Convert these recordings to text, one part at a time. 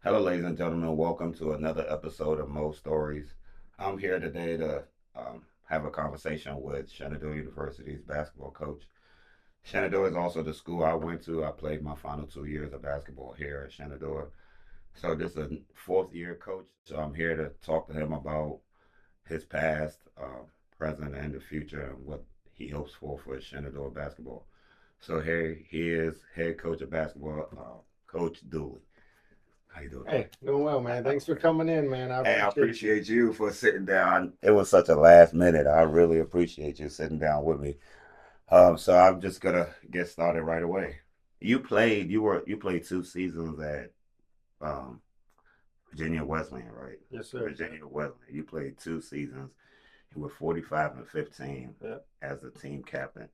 Hello, ladies and gentlemen. Welcome to another episode of Mo Stories. I'm here today to have a conversation with Shenandoah University's basketball coach. Shenandoah is also the school I went to. I played my final 2 years of basketball here at Shenandoah. So this is a fourth year coach. So I'm here to talk to him about his past, present, and the future, and what he hopes for Shenandoah basketball. So here he is, head coach of basketball, Coach Dooley. How you doing, Hey, Coach? doing well, man. Thanks for coming in, man. I Hey, I appreciate you. appreciate you for sitting down. It was such a last minute. I really appreciate you sitting down with me. So I'm just gonna get started right away. You played 2 seasons at um Virginia Wesleyan, right? Yes, sir. Virginia Wesleyan. You played 2 seasons. You were 45 and 15 Yeah. as the team captain.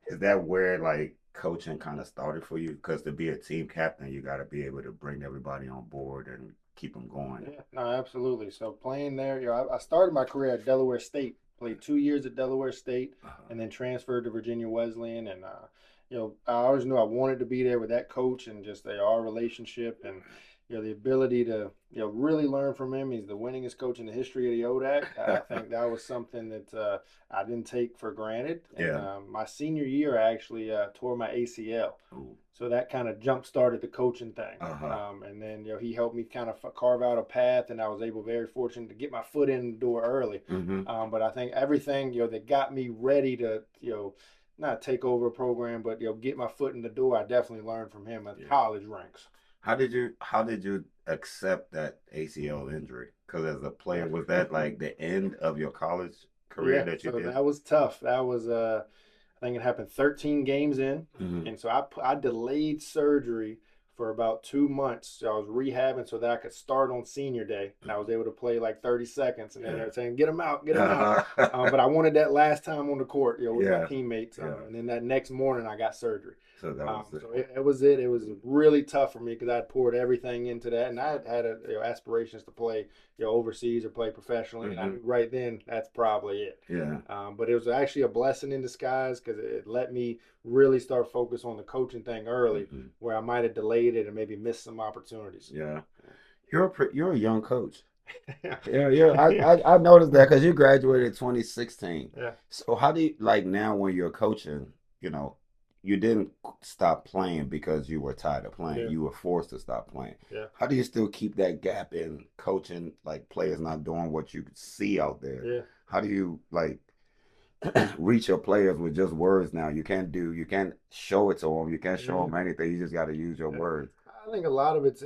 Is that where like coaching kind of started for you? Because to be a team captain, you got to be able to bring everybody on board and keep them going. Yeah, no, absolutely. So playing there, I started my career at Delaware State. Played 2 years at Delaware State, Uh-huh. and then transferred to Virginia Wesleyan. And I always knew I wanted to be there with that coach and just our relationship and the ability to really learn from him. He's the winningest coach in the history of the ODAC. I think that was something that I didn't take for granted. And Yeah. my senior year, I actually tore my ACL. Ooh. So that kind of jump started the coaching thing. Uh-huh. And then he helped me kind of carve out a path, and I was able, very fortunate, to get my foot in the door early. Mm-hmm. But I think everything that got me ready to not take over a program, but get my foot in the door, I definitely learned from him at Yeah. college ranks. How did you accept that ACL injury? Because as a player, was that like the end of your college career Yeah, that you so did? that was tough. That was I think it happened 13 games in, Mm-hmm. and so I delayed surgery for about 2 months. So I was rehabbing so that I could start on senior day, and I was able to play like 30 seconds, and then Yeah. they're saying, "Get him out, get him out." Uh-huh. But I wanted that last time on the court, with my Yeah. teammates. Yeah. And then that next morning, I got surgery. So that was it. So it was it. It was really tough for me because I had poured everything into that, and I had aspirations to play overseas or play professionally, and I Mm-hmm. knew right then that's probably it. Yeah. But it was actually a blessing in disguise because it let me really start focus on the coaching thing early, Mm-hmm. where I might have delayed it and maybe missed some opportunities. Yeah. You're a young coach. Yeah, Yeah, yeah. I noticed that because you graduated in 2016. yeah, So how do you like now when you're coaching, you know, you didn't stop playing because you were tired of playing. yeah, You were forced to stop playing. yeah, How do you still keep that gap in coaching, like players not doing what you see out there? yeah. How do you like reach your players with just words now? You can't show it to them. You can't show Mhm. them anything. You just got to use your Yeah. words. I think a lot of it's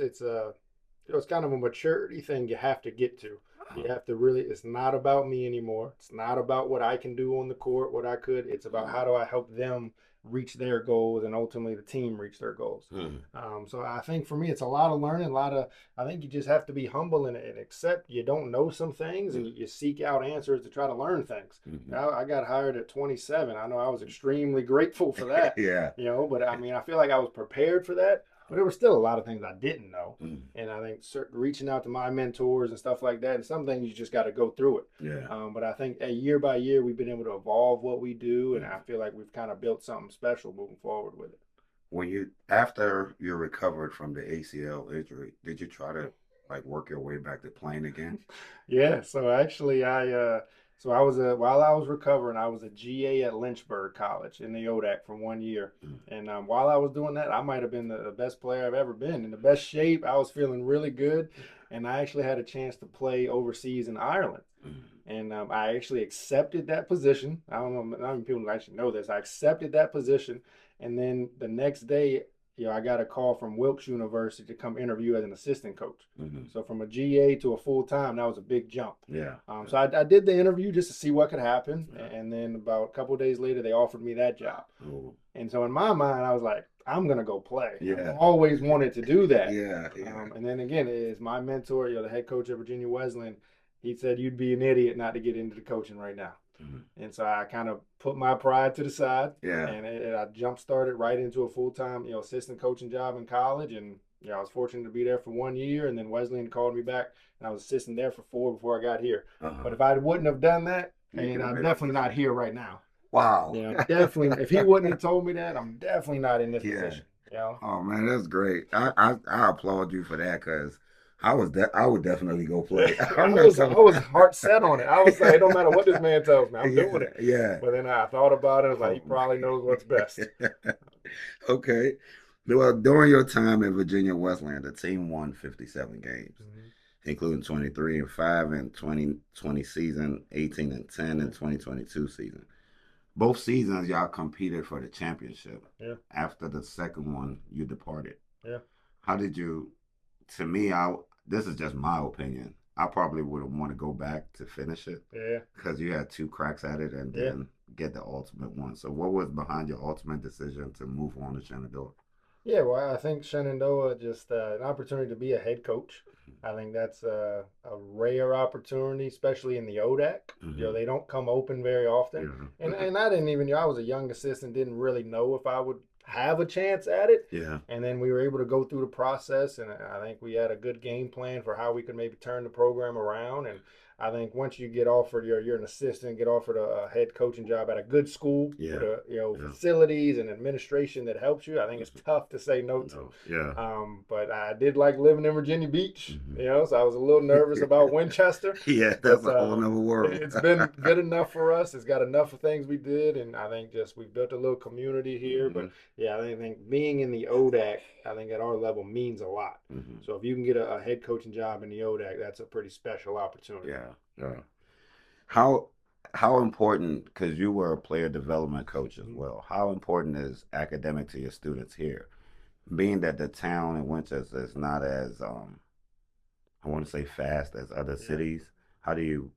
kind of a maturity thing you have to get to. You Uh-huh. have to really, it's not about me anymore. It's not about what I can do on the court, what I could. It's about how do I help them reach their goals and ultimately the team reach their goals. Mhm. So I think for me, it's a lot of learning, I think you just have to be humble and accept you don't know some things and you seek out answers to try to learn things. Mhm. I got hired at 27. I know I was extremely grateful for that, Yeah. but I mean, I feel like I was prepared for that, but there were still a lot of things I didn't know. Mhm. And I think reaching out to my mentors and stuff like that, and some things you just got to go through it. Yeah. But I think year by year, we've been able to evolve what we do, and I Mhm. feel like we've kind of built something special moving forward with it. When you after you recovered from the ACL injury, did you try to like work your way back to playing again? Yeah, so actually, I was while I was recovering, I was a GA at Lynchburg College in the ODAC for 1 year, Mm. and while I was doing that, I might have been the best player I've ever been, in the best shape. I was feeling really good, and I actually had a chance to play overseas in Ireland. Mm. And I actually accepted that position. I don't know, not many people actually know this. I accepted that position, and then the next day, I got a call from Wilkes University to come interview as an assistant coach. Mhm. So from a GA to a full time, that was a big jump. Yeah. So I did the interview just to see what could happen, Yeah. and then about a couple of days later, they offered me that job. Oh. And so in my mind, I was like, I'm gonna go play. I've Yeah. always wanted to do that. Yeah. Yeah. And then again, is my mentor, the head coach at Virginia Wesleyan. He said you'd be an idiot not to get into the coaching right now. Mhm. And so I kind of put my pride to the side, Yeah. and I jump started right into a full time, assistant coaching job in college. And I was fortunate to be there for 1 year, and then Wesleyan called me back, and I was assistant there for 4 before I got here. But Uh-huh. if I wouldn't have done that, You could have I'm been a definitely not professional. here right now. Wow. Definitely. If he wouldn't have told me that, I'm definitely not in this Yeah. position. You know, Oh man, that's great. I applaud you for that because I would definitely go play. I'm I not was gonna. I was heart set on it. I was like, it don't matter what this man tells me, I'm doing Yeah, it. yeah. But then I thought about it. I was like, he Oh probably knows what's best. man. Okay. Well, during your time at Virginia Wesleyan, the team won 57 games, Mm-hmm. including 23-5 in 2020 season, 18-10 in Yeah, 2022 season. Both seasons, y'all competed for the championship. yeah, After the second one, you departed. yeah, How did you? To me, I this is just my opinion. I probably would have want to go back to finish it yeah, because you had two cracks at it and yeah. then get the ultimate one. So, what was behind your ultimate decision to move on to Shenandoah? Yeah, well, I think Shenandoah just an opportunity to be a head coach. I think that's a rare opportunity, especially in the ODAC. Mm-hmm. They don't come open very often. Yeah. And I didn't even, I was a young assistant, didn't really know if I would have a chance at it. Yeah. And then we were able to go through the process, and I think we had a good game plan for how we could maybe turn the program around. And I think once you get offered, you're an assistant, get offered a head coaching job at a good school with Yeah. a Yeah. facilities and administration that helps you. I think it's tough to say no to. No. Yeah. But I did like living in Virginia Beach, Mm-hmm. so I was a little nervous about Winchester, Yeah, that's but a whole nother world. it's been good enough for us. It's got enough of things we did, and I think just we built a little community here. Mm-hmm. But yeah, I think being in the ODAC, I think at our level means a lot. Mm-hmm. So if you can get a head coaching job in the ODAC, that's a pretty special opportunity. Yeah. Yeah. How how important, because you were a player development coach as Mm-hmm. well, how important is academic to your students here? Being that the town in Winchester is not as I want to say fast as other Yeah. cities, how do you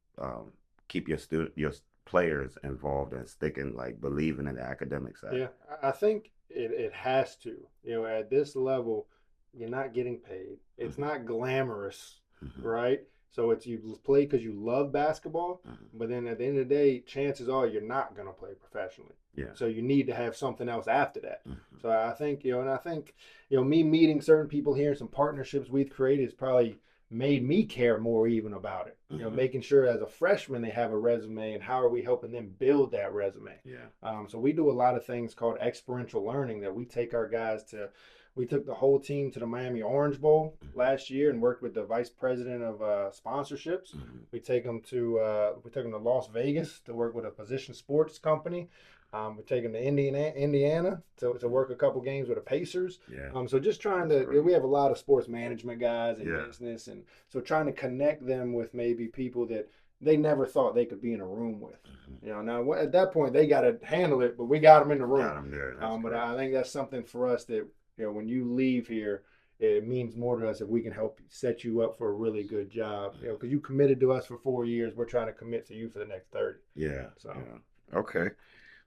keep your players involved and sticking like believing in the academic side? Yeah, I think it has to. At this level, you're not getting paid. It's Mm-hmm. not glamorous, Mm-hmm. right? So it's you play because you love basketball, Mm-hmm. but then at the end of the day, chances are you're not going to play professionally. Yeah. So you need to have something else after that. Mm-hmm. So I think, and I think, me meeting certain people here and some partnerships we've created has probably made me care more even about it. Mm-hmm. Making sure as a freshman they have a resume and how are we helping them build that resume. Yeah. So we do a lot of things called experiential learning that we take our guys to. We took the whole team to the Miami Orange Bowl Mm-hmm. last year and worked with the vice president of sponsorships. Mm-hmm. We took them to Las Vegas to work with a position sports company. We take them to Indiana to work a couple games with the Pacers. Yeah. So just trying That's to, great. we have a lot of sports management guys in Yeah. business, and so trying to connect them with maybe people that they never thought they could be in a room with. Mm-hmm. Now at that point they got to handle it, but we got them in the room. Got them there. That's But great. I think that's something for us that when you leave here, it means more to us if we can help set you up for a really good job. Because you committed to us for 4 years, we're trying to commit to you for the next 30. Yeah. So. Yeah. Okay.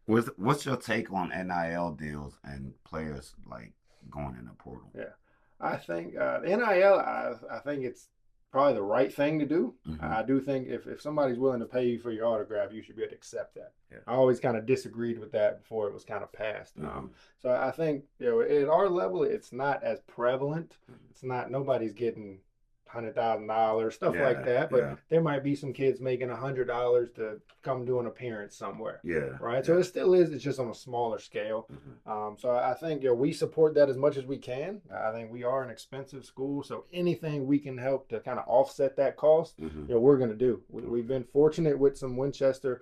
What's your take on NIL deals and players like going in the portal? Yeah, I think NIL. I think it's probably the right thing to do. Mm-hmm. I do think if somebody's willing to pay you for your autograph, you should be able to accept that. Yeah. I always kind of disagreed with that before it was kind of passed. Mm-hmm. So I think at our level, it's not as prevalent. It's not nobody's getting $100,000 stuff like that, but Yeah. there might be some kids making $100 to come do an appearance somewhere. Yeah. Right. So it still is. It's just on a smaller scale. Mm-hmm. So I think we support that as much as we can. I think we are an expensive school, so anything we can help to kind of offset that cost, Mm-hmm. we're going to do. We've been fortunate with some Winchester,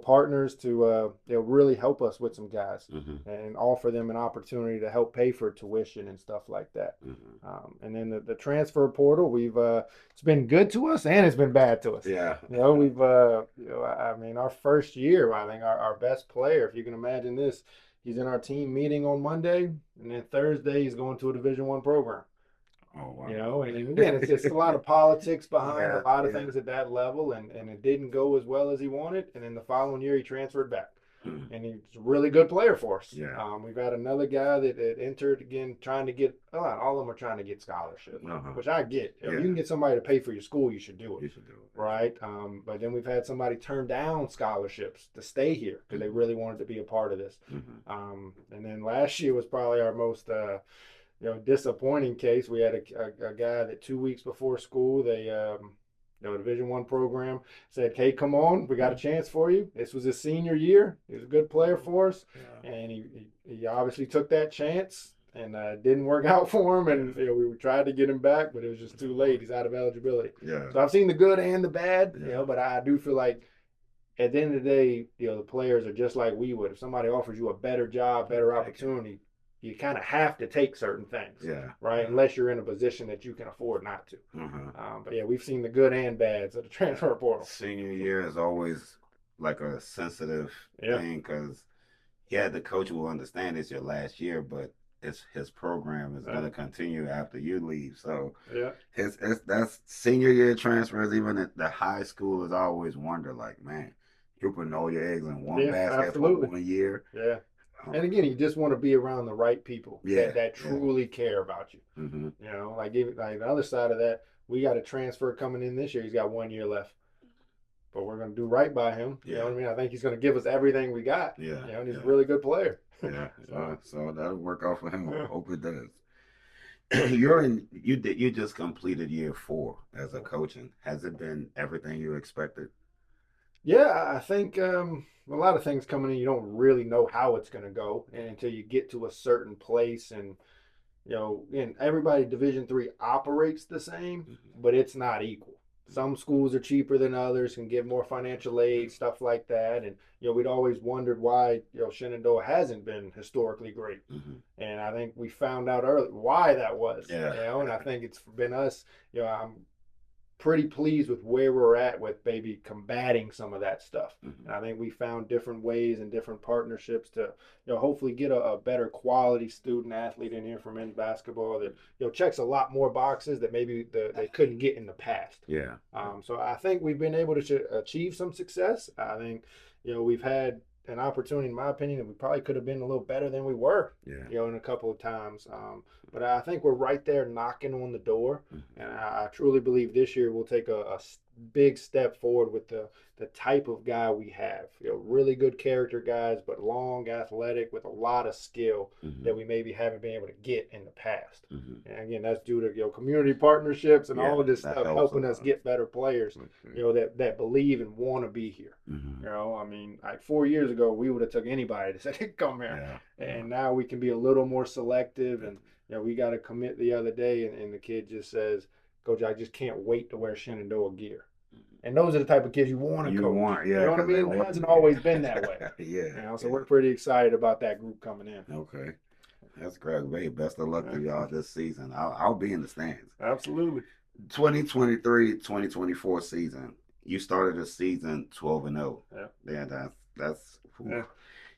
partners to really help us with some guys Mm-hmm. and offer them an opportunity to help pay for tuition and stuff like that. Mm-hmm. And then the transfer portal, it's been good to us and it's been bad to us. Yeah. We've I mean, our first year, I think our best player, if you can imagine this, he's in our team meeting on Monday, and then Thursday he's going to a Division I program. Oh wow. And again, it's just a lot of politics behind Yeah. a lot of Yeah. things at that level, and it didn't go as well as he wanted. And then the following year he transferred back. Mm-hmm. And he's a really good player for us. Yeah. We've had another guy that entered again, trying to get. Well, all of them are trying to get scholarship, Uh-huh. which I get. If Yeah. you can get somebody to pay for your school, you should do it. You should do it. Right. But then we've had somebody turn down scholarships to stay here because they really wanted to be a part of this. Mm-hmm. And then last year was probably our most disappointing case. We had a guy that 2 weeks before school, they Division I program said, "Hey, come on, we got a chance for you." This was his senior year. He was a good player for us, Yeah. and he obviously took that chance. and it didn't work out for him. And Yeah. we tried to get him back, but it was just too late. He's out of eligibility. Yeah. So I've seen the good and the bad, Yeah. but I do feel like at the end of the day, the players are just like we would. If somebody offers you a better job, better opportunity, you kind of have to take certain things, Yeah. right? Yeah. Unless you're in a position that you can afford not to. Uh-huh. But yeah, we've seen the good and bads of the transfer portal. Senior year is always like a sensitive thing because, yeah, the coach will understand it's your last year, but his program is going to continue after you leave. So yeah, that's senior year transfers. Even at the high school, is always wonder like, man, you putting all your eggs in one basket absolutely. for 1 year. Yeah. And again, you just want to be around the right people that truly care about you. Mm-hmm. Like the other side of that, we got a transfer coming in this year. He's got 1 year left, but we're going to do right by him. You know what I mean? I think he's going to give us everything we got. Yeah. And he's a really good player. Yeah. So that'll work out for him. Yeah. Hope it does. You just completed year 4 as a coaching. Has it been everything you expected? Yeah, I think a lot of things coming in, you don't really know how it's going to go until you get to a certain place. And and everybody Division III operates the same, but it's not equal. Some schools are cheaper than others, can give more financial aid, stuff like that. And we'd always wondered why Shenandoah hasn't been historically great. And I think we found out early why that was. Yeah. And I think it's been us. I'm pretty pleased with where we're at with maybe combating some of that stuff. And I think we found different ways and different partnerships to hopefully get a better quality student athlete in here for men's basketball that checks a lot more boxes that maybe they couldn't get in the past. Yeah. So I think we've been able to achieve some success. I think we've had an opportunity, in my opinion, that we probably could have been a little better than we were. In a couple of times. But I think we're right there knocking on the door, and I truly believe this year we'll take a big step forward with the type of guy we have. Really good character guys, but long, athletic, with a lot of skill that we maybe haven't been able to get in the past. And again, that's due to community partnerships and all of this stuff helping us get better players. That believe and want to be here. I mean, like 4 years ago, we would have took anybody to say come here, and now we can be a little more selective. And we got a commit the other day, and the kid just says, "Coach, I just can't wait to wear Shenandoah gear." And those are the type of kids you want to coach. You know what I mean? It hasn't always been that way. So we're pretty excited about that group coming in. Okay. That's great. Hey, best of luck to y'all this season. I'll be in the stands. Absolutely. 2023-2024 season. You started the season 12-0. Yeah, that's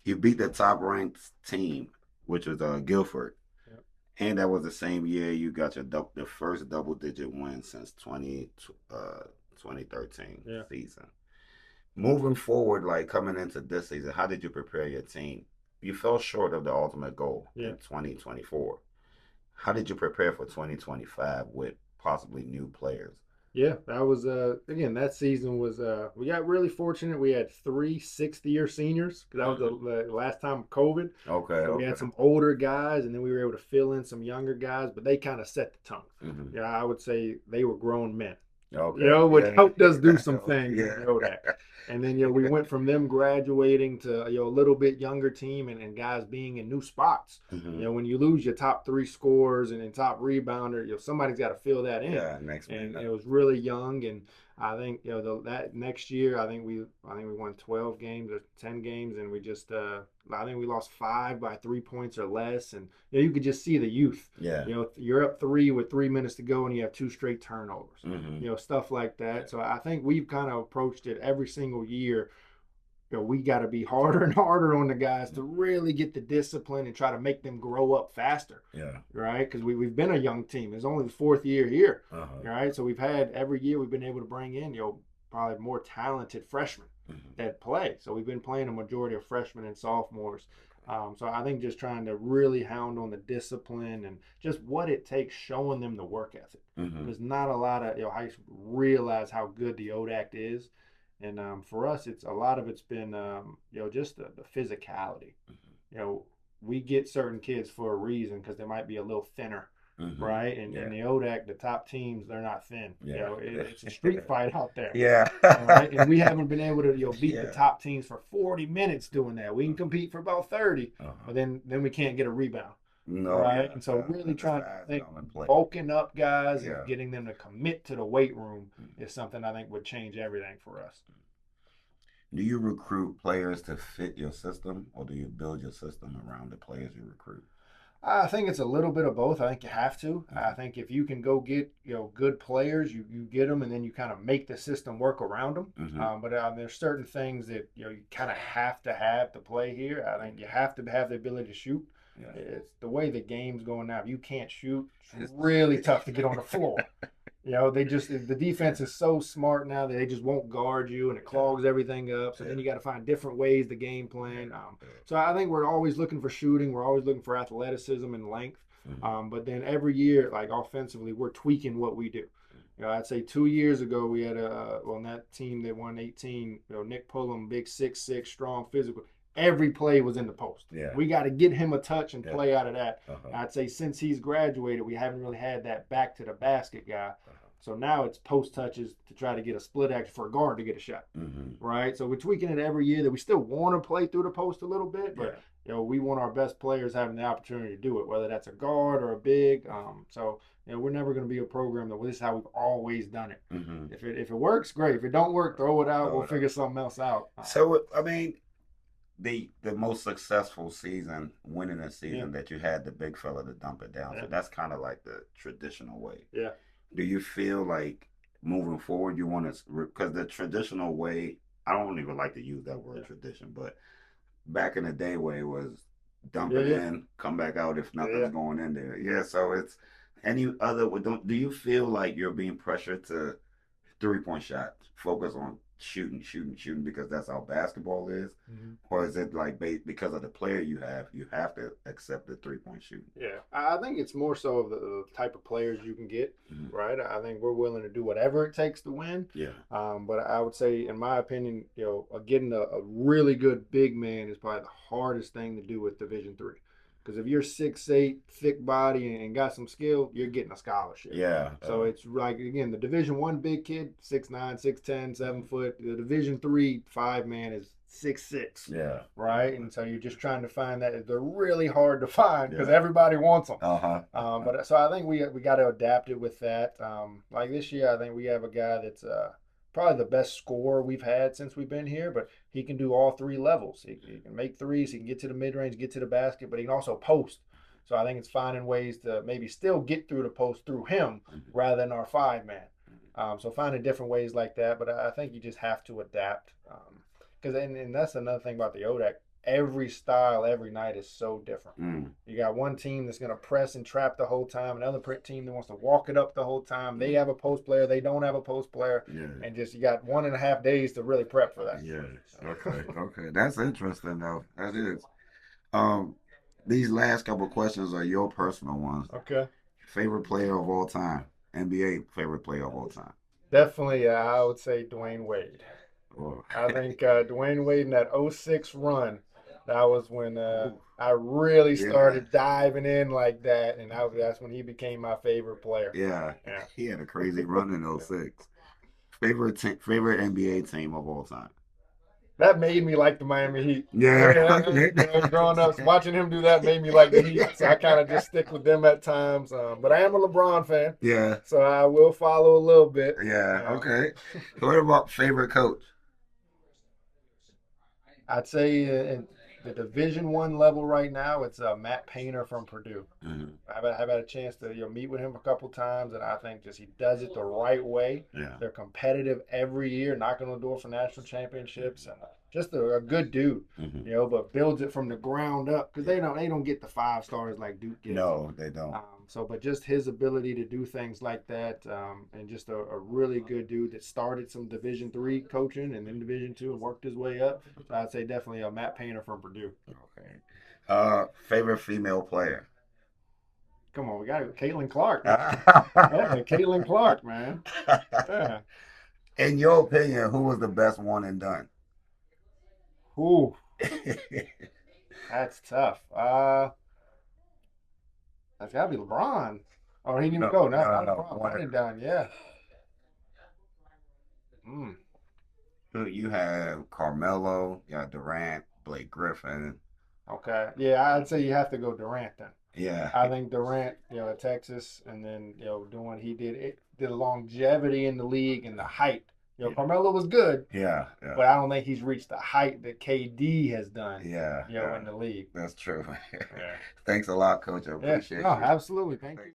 you beat the top ranked team, which was Guilford. And that was the same year you got the first double-digit win since 2013 season. Moving forward, like coming into this season, how did you prepare your team? You fell short of the ultimate goal in 2024. How did you prepare for 2025 with possibly new players? Yeah, that was again, that season was we got really fortunate. We had 3 sixth-year seniors because that was the last time of COVID. So we had some older guys, and then we were able to fill in some younger guys, but they kind of set the tone. I would say they were grown men. Which helped us do some things. And then we went from them graduating to a little bit younger team and guys being in new spots. When you lose your top 3 scorers and top rebounder, somebody's got to fill that in. And it was really young, and I think that next year I think we won 12 games or 10 games, and we just I think we lost 5 by 3 points or less, and you could just see the youth. You're up 3 with 3 minutes to go, and you have 2 straight turnovers. Stuff like that. So I think we've kind of approached it every single year. We got to be harder and harder on the guys to really get the discipline and try to make them grow up faster. Right? Because we've been a young team. It's only the 4th year here. Right? So we've had every year we've been able to bring in probably more talented freshmen that play. So we've been playing a majority of freshmen and sophomores. So I think just trying to really hound on the discipline and just what it takes, showing them the work ethic. There's not a lot of high school realize how good the ODAC is. And for us, a lot of it's been just the physicality. We get certain kids for a reason because they might be a little thinner, right? And in the ODAC, the top teams, they're not thin. It's a street fight out there. Right? And we haven't been able to beat the top teams for 40 minutes doing that. We can compete for about 30, but then we can't get a rebound. No, right? yeah, And so really let the trying to size think come and play. bulking up guys and Yeah. getting them to commit to the weight room Mm. is something I think would change everything for us. Do you recruit players to fit your system, or do you build your system around the players you recruit? I think it's a little bit of both. I think you have to. I Hmm. think if you can go get good players, you get them, and then you kind of make the system work around them. Hmm. But there's certain things that you kind of have to play here. I think you have to have the ability to shoot. Yeah. It's the way the game's going now. If you can't shoot, it's It's, really tough to get on the floor. They just the defense is so smart now that they just won't guard you and it yeah. clogs everything up. So Yeah. then you got to find different ways to game plan. Yeah. So I think we're always looking for shooting. We're always looking for athleticism and length. Hmm. But then every year, like offensively, we're tweaking what we do. I'd say 2 years ago we had on that team that won 18. Nick Pullum, big 6'6", strong, physical. Every play was in the post. Yeah. We got to get him a touch and Yeah. play out of that. Uh-huh. I'd say since he's graduated, we haven't really had that back to the basket guy. So now it's post touches to try to get a split action for a guard to get a shot, Mm-hmm. right? So we're tweaking it every year that we still want to play through the post a little bit, but we want our best players having the opportunity to do it, whether that's a guard or a big. So we're never going to be a program that this is how we've always done it. Mm-hmm. If it works, great. If it don't work, throw it out. Throw We'll it figure out. something else out. So I mean, the most successful season, winning a season Yeah. that you had the big fella to dump it down. Yeah. So that's kind of like the traditional way. Yeah. Do you feel like moving forward you want to, because the traditional way, I don't even like to use that word tradition, but back in the day where it was dump it Yeah. in, come back out if Yeah. nothing's going in there. Yeah, so it's any other. Do you feel like you're being pressured to 3-point shot, focus on shooting, shooting, shooting because that's how basketball is? Mm-hmm. Or is it like because of the player you have to accept the 3-point shooting? Yeah, I think it's more so of the type of players you can get, Mm-hmm. right? I think we're willing to do whatever it takes to win. Yeah. But I would say, in my opinion, getting a really good big man is probably the hardest thing to do with Division III. Because if you're 6'8", thick body, and got some skill, you're getting a scholarship. Yeah. So it's like, again, the Division I big kid, 6'9", 6'10", 7 foot. The Division III 5-man is 6'6". Yeah. Right, and so you're just trying to find that. They're really hard to find because Yeah. everybody wants them. Uh-huh. So I think we got to adapt it with that. Like this year, I think we have a guy that's probably the best scorer we've had since we've been here, but he can do all three levels. He can make threes, he can get to the mid range, get to the basket, but he can also post. So I think it's finding ways to maybe still get through the post through him rather than our 5-man. So finding different ways like that, but I think you just have to adapt. Because and that's another thing about the ODAC. Every style, every night is so different. You got one team that's going to press and trap the whole time, another team that wants to walk it up the whole time. They have a post player, they don't have a post player, and just you got 1.5 days to really prep for that. Yeah. Okay. That's interesting though. That is. Um, these last couple questions are your personal ones. Okay. Favorite player of all time. NBA favorite player of all time. Definitely, I would say Dwayne Wade. Oh. I think Dwayne Wade in that '06 run, that was when I really started diving in like that, and that's when he became my favorite player. Yeah. Yeah. He had a crazy run in '06. Favorite NBA team of all time. That made me like the Miami Heat. Yeah. Growing up, watching him do that made me like the Heat. So I kind of just stick with them at times. But I am a LeBron fan. Yeah. So I will follow a little bit. Yeah. Okay. What about favorite coach? I'd say in the Division I level right now, it's Matt Painter from Purdue. Mm-hmm. I've had a chance to meet with him a couple times, and I think just he does it the right way. Yeah. They're competitive every year, knocking on the door for national championships, and just a good dude, but builds it from the ground up because they don't get the 5 stars like Duke gets. No, they don't. But just his ability to do things like that, and just a really good dude that started some Division III coaching and then Division II and worked his way up. So I'd say definitely a Matt Painter from Purdue. Okay. Favorite female player. Come on, we got it. Caitlin Clark. Yeah, Caitlin Clark, man. Yeah. In your opinion, who was the best one and done? Ooh, that's tough. That's got to be LeBron. Oh, he didn't even go. No, not LeBron. One and done. Yeah. You have Carmelo, you have Durant, Blake Griffin. Okay. Yeah, I'd say you have to go Durant then. Yeah. I think Durant, at Texas, and then doing what he did, the longevity in the league and the height. Yeah. Carmelo was good, Yeah. Yeah. but I don't think he's reached the height that KD has done. Yeah. Yeah. In the league. That's true. Yeah. Thanks a lot, Coach. I Yeah. appreciate No, you. absolutely. Thank you.